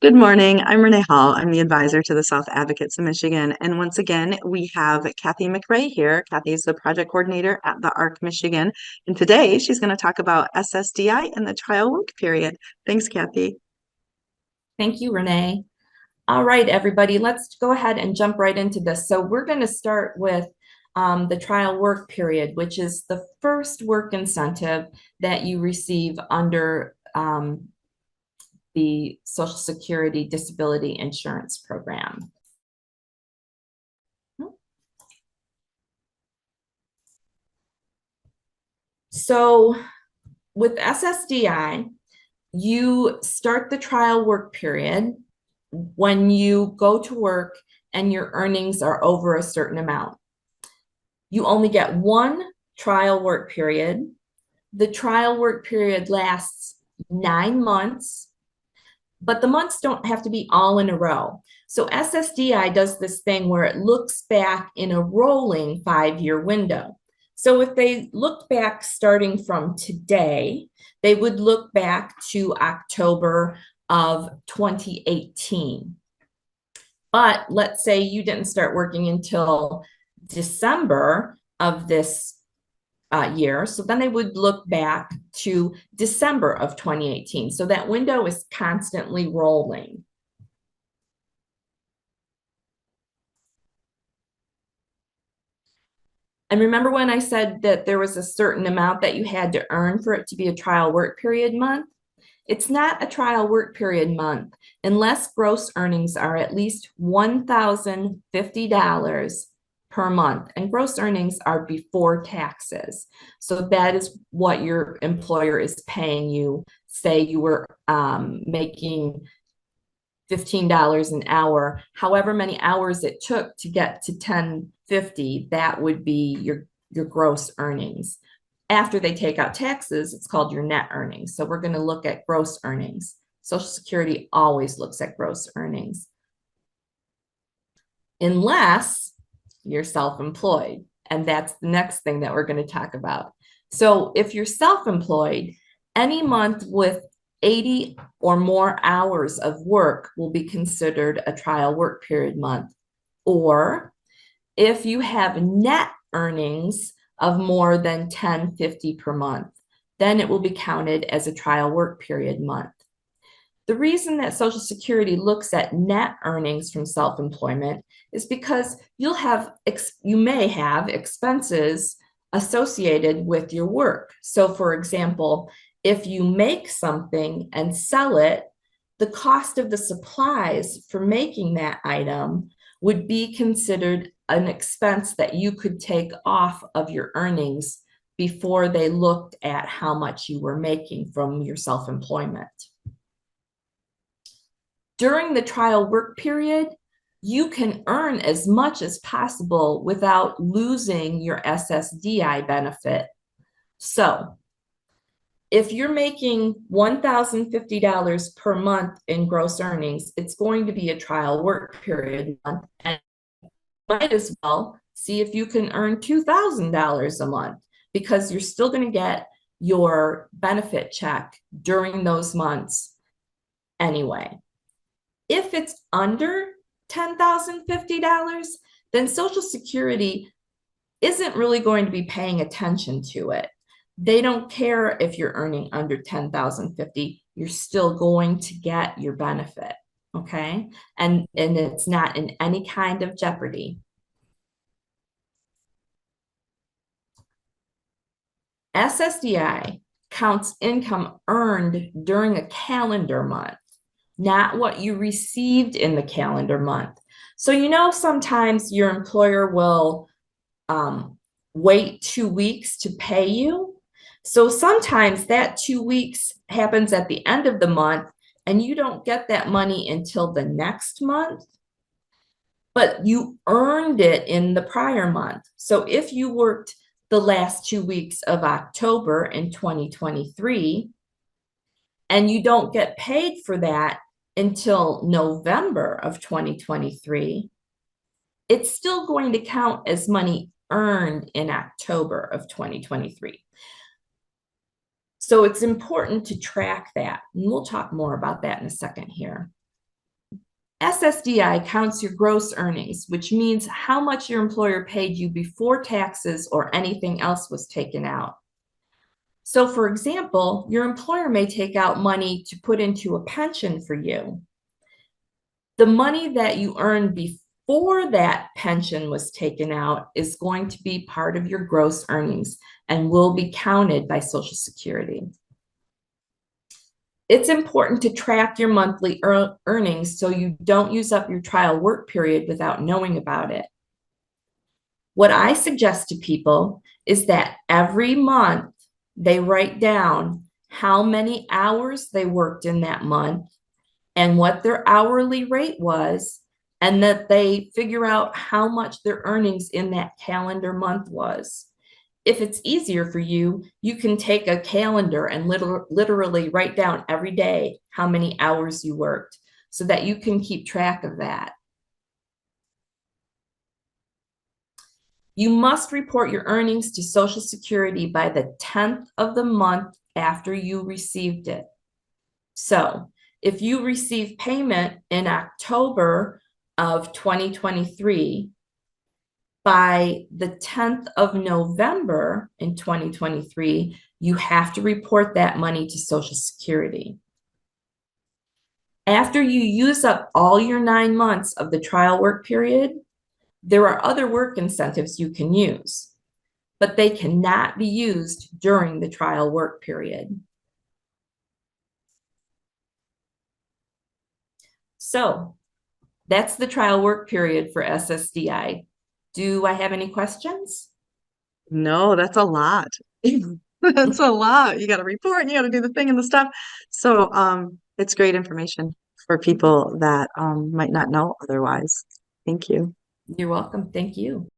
Good morning. I'm Renee Hall. I'm the advisor to the South Advocates of Michigan. And once again, we have Cathy McRae here. Cathy is the project coordinator at the ARC Michigan. And today she's going to talk about SSDI and the trial work period. Thanks, Cathy. Thank you, Renee. All right, everybody, let's go ahead and jump right into this. So we're going to start with the trial work period, which is the first work incentive that you receive under the Social Security Disability Insurance Program. So with SSDI, you start the trial work period when you go to work and your earnings are over a certain amount. You only get one trial work period. The trial work period lasts 9 months, but the months don't have to be all in a row. So SSDI does this thing where it looks back in a rolling 5-year window. So if they looked back starting from today, they would look back to October of 2018. But let's say you didn't start working until December of this year. So then they would look back to December of 2018. So that window is constantly rolling. And remember when I said that there was a certain amount that you had to earn for it to be a trial work period month? It's not a trial work period month unless gross earnings are at least $1,050 per month, and gross earnings are before taxes. So that is what your employer is paying you. Say you were making $15 an hour, however many hours it took to get to $10.50, that would be your gross earnings. After they take out taxes, it's called your net earnings. So we're going to look at gross earnings. Social Security always looks at gross earnings, unless you're self-employed. And that's the next thing that we're going to talk about. So if you're self-employed, any month with 80 or more hours of work will be considered a trial work period month. Or if you have net earnings of more than $10.50 per month, then it will be counted as a trial work period month. The reason that Social Security looks at net earnings from self-employment is because you may have expenses associated with your work. So for example, if you make something and sell it, the cost of the supplies for making that item would be considered an expense that you could take off of your earnings before they looked at how much you were making from your self-employment. During the trial work period, you can earn as much as possible without losing your SSDI benefit. So if you're making $1,050 per month in gross earnings, it's going to be a trial work period month, and might as well see if you can earn $2,000 a month, because you're still going to get your benefit check during those months anyway. If it's under $10,050, then Social Security isn't really going to be paying attention to it. They don't care if you're earning under $10,050, you're still going to get your benefit, okay? And it's not in any kind of jeopardy. SSDI counts income earned during a calendar month, not what you received in the calendar month. So sometimes your employer will wait 2 weeks to pay you. So sometimes that 2 weeks happens at the end of the month and you don't get that money until the next month, but you earned it in the prior month. So if you worked the last 2 weeks of October in 2023 and you don't get paid for that until November of 2023, it's still going to count as money earned in October of 2023. So it's important to track that. And we'll talk more about that in a second here. SSDI counts your gross earnings, which means how much your employer paid you before taxes or anything else was taken out. So, for example, your employer may take out money to put into a pension for you. The money that you earned before that pension was taken out is going to be part of your gross earnings and will be counted by Social Security. It's important to track your monthly earnings so you don't use up your trial work period without knowing about it. What I suggest to people is that every month they write down how many hours they worked in that month and what their hourly rate was, and that they figure out how much their earnings in that calendar month was. If it's easier for you, you can take a calendar and literally write down every day how many hours you worked so that you can keep track of that. You must report your earnings to Social Security by the 10th of the month after you received it. So if you receive payment in October of 2023, by the 10th of November in 2023, you have to report that money to Social Security. After you use up all your 9 months of the trial work period, there are other work incentives you can use, but they cannot be used during the trial work period. So that's the trial work period for SSDI. Do I have any questions? No, that's a lot. That's a lot. You got to report and you got to do the thing and the stuff. So, it's great information for people that might not know otherwise. Thank you. You're welcome. Thank you.